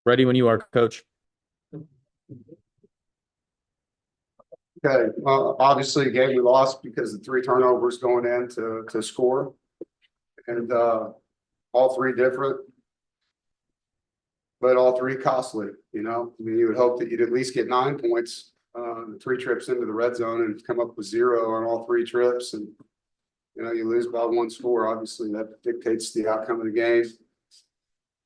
Ready when you are, Coach. Okay, obviously, a game we lost because of 3 turnovers going in to score, and all three different, but all three costly. I mean, you would hope that you'd at least get 9 points, 3 trips into the red zone, and come up with 0 on all 3 trips, and you lose by 1 score. Obviously, that dictates the outcome of the game.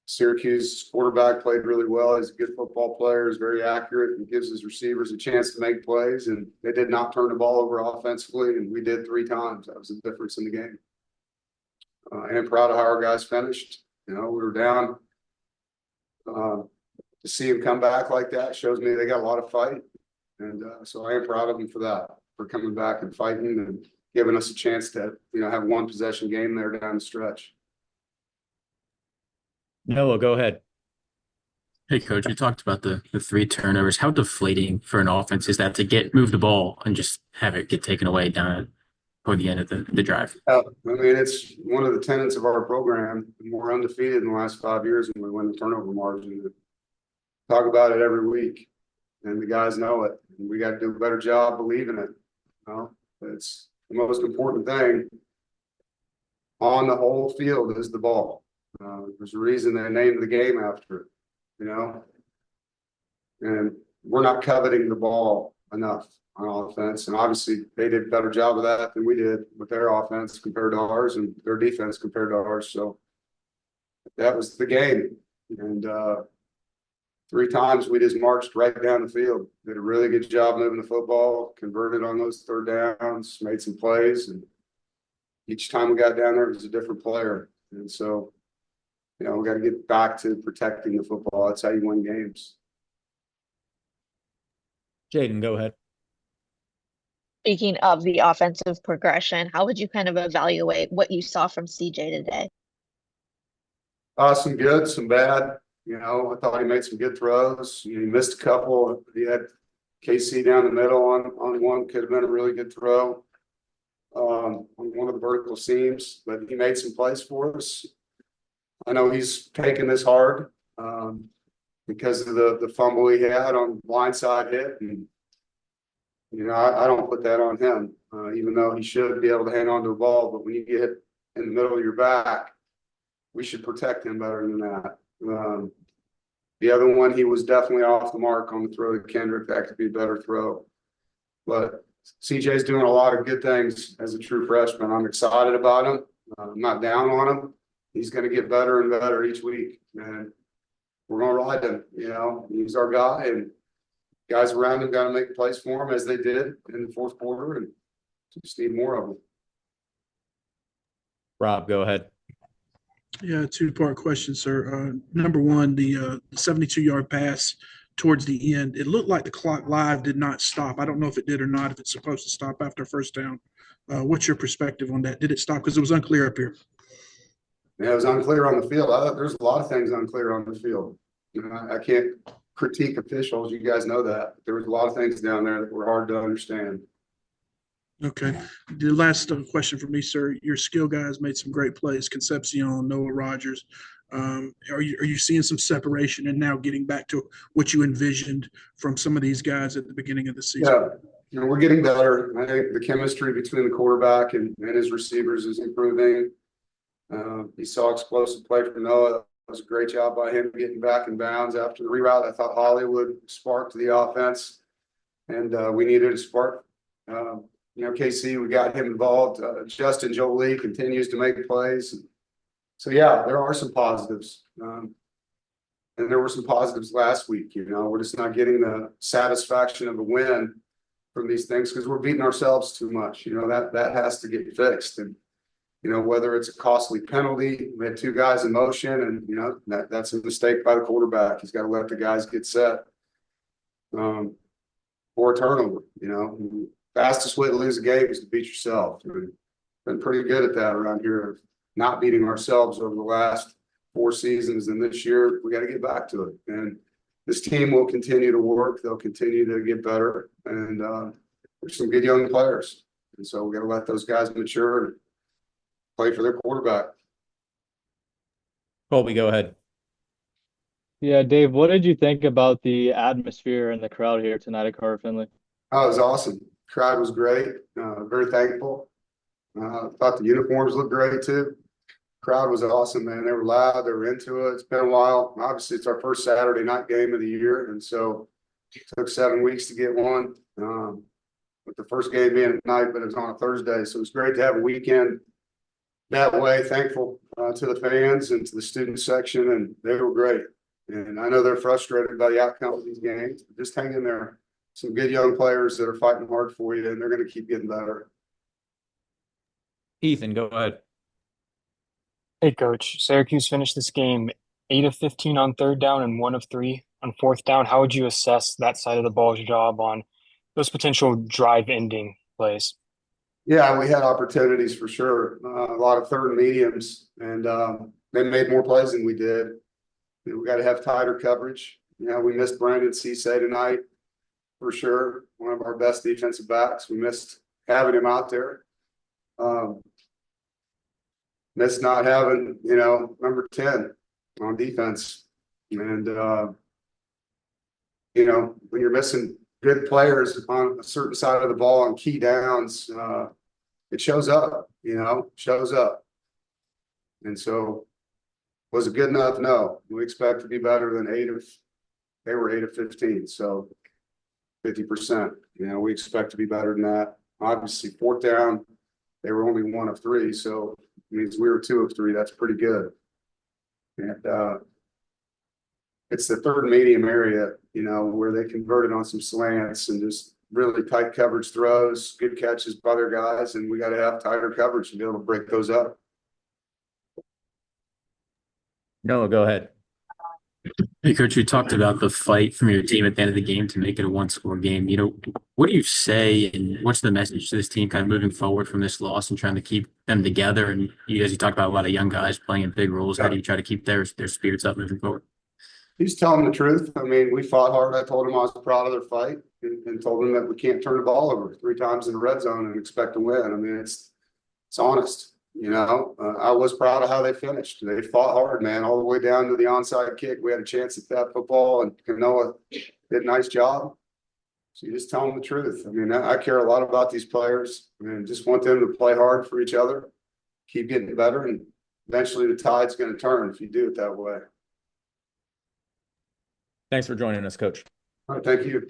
Syracuse quarterback played really well. He's a good football player. He's very accurate and gives his receivers a chance to make plays. And they did not turn the ball over offensively, and we did 3 times. That was the difference in the game. And I'm proud of how our guys finished. We were down. To see him come back like that shows me they got a lot of fight. And so I am proud of them for that, for coming back and fighting and giving us a chance to, have 1 possession game there down the stretch. Noah, go ahead. Hey, Coach, you talked about the 3 turnovers. How deflating for an offense is that to move the ball and just have it get taken away down toward the end of the drive? I mean, it's one of the tenets of our program. We're undefeated in the last 5 years when we win the turnover margin. Talk about it every week, and the guys know it. And we got to do a better job believing it. It's the most important thing on the whole field is the ball. There's a reason they named the game after it, and we're not coveting the ball enough on offense. And obviously they did a better job of that than we did with their offense compared to ours and their defense compared to ours. So that was the game. And 3 times we just marched right down the field, did a really good job moving the football, converted on those 3rd downs, made some plays. And each time we got down there, it was a different player. And so, we got to get back to protecting the football. That's how you win games. Jaden, go ahead. Speaking of the offensive progression, how would you kind of evaluate what you saw from CJ today? Some good, some bad. I thought he made some good throws. He missed a couple. He had KC down the middle on one, could have been a really good throw on one of the vertical seams, but he made some plays for us. I know he's taking this hard because of the fumble he had on blindside hit. And, I don't put that on him, even though he should be able to hang on to a ball. But when you get hit in the middle of your back, we should protect him better than that. The other one, he was definitely off the mark on the throw to Kendrick. That could be a better throw. But CJ's doing a lot of good things as a true freshman. I'm excited about him. I'm not down on him. He's going to get better and better each week, and we're going to ride him. He's our guy, and guys around him got to make plays for him as they did in the 4th quarter, and just need more of them. Rob, go ahead. Yeah, 2-part question, sir. Number one, the 72-yard pass towards the end, it looked like the clock live did not stop. I don't know if it did or not, if it's supposed to stop after 1st down. What's your perspective on that? Did it stop? Because it was unclear up here. Yeah, it was unclear on the field. There's a lot of things unclear on the field. I can't critique officials. You guys know that. There was a lot of things down there that were hard to understand. Okay. The last question for me, sir. Your skill guys made some great plays. Concepcion, Noah Rogers. Are you seeing some separation and now getting back to what you envisioned from some of these guys at the beginning of the season? Yeah, we're getting better. I think the chemistry between the quarterback and his receivers is improving. You saw explosive play from Noah. It was a great job by him getting back in bounds after the reroute. I thought Hollywood sparked the offense, and we needed a spark. KC, we got him involved. Justin Jolie continues to make plays. So, yeah, there are some positives. And there were some positives last week. We're just not getting the satisfaction of a win from these things because we're beating ourselves too much. That has to get fixed. And whether it's a costly penalty, we had 2 guys in motion, and that's a mistake by the quarterback. He's got to let the guys get set. Or a turnover. Fastest way to lose a game is to beat yourself. We've been pretty good at that around here, not beating ourselves over the last 4 seasons, and this year we got to get back to it. And this team will continue to work. They'll continue to get better, and there's some good young players, and so we got to let those guys mature and play for their quarterback. Colby, go ahead. Yeah, Dave, what did you think about the atmosphere and the crowd here tonight at Carter Finley? Oh, it was awesome. Crowd was great. Very thankful. Thought the uniforms looked great too. Crowd was awesome, man. They were loud. They were into it. It's been a while. Obviously, it's our first Saturday night game of the year, and so it took 7 weeks to get one. With the first game being at night, but it was on a Thursday, so it was great to have a weekend that way. Thankful to the fans and to the student section, and they were great. And I know they're frustrated by the outcome of these games. Just hang in there. Some good young players that are fighting hard for you, and they're going to keep getting better. Ethan, go ahead. Hey, Coach. Syracuse finished this game 8 of 15 on third down and 1 of 3 on fourth down. How would you assess that side of the ball's job on those potential drive-ending plays? Yeah, we had opportunities for sure. A lot of third and mediums, and they made more plays than we did. We got to have tighter coverage. We missed Brandon Cisse tonight for sure. One of our best defensive backs. We missed having him out there. Missed not having, number 10 on defense. And, when you're missing good players on a certain side of the ball on key downs, it shows up, shows up. And so was it good enough? No. We expect to be better than they were 8 of 15. So 50%, we expect to be better than that. Obviously, fourth down, they were only 1 of 3. So it means we were 2 of 3. That's pretty good. And it's the third and medium area, where they converted on some slants and just really tight coverage throws, good catches by their guys. And we got to have tighter coverage to be able to break those up. Noah, go ahead. Hey, Coach, you talked about the fight from your team at the end of the game to make it a one-score game. What do you say and what's the message to this team kind of moving forward from this loss and trying to keep them together? And you talked about a lot of young guys playing in big roles. How do you try to keep their spirits up moving forward? He's telling the truth. I mean, we fought hard. I told him I was proud of their fight and told him that we can't turn the ball over 3 times in the red zone and expect to win. I mean, it's honest. I was proud of how they finished. They fought hard, man, all the way down to the onside kick. We had a chance at that football, and Noah did a nice job. So you just tell them the truth. I mean, I care a lot about these players. I mean, just want them to play hard for each other, keep getting better, and eventually the tide's going to turn if you do it that way. Thanks for joining us, Coach. All right, thank you.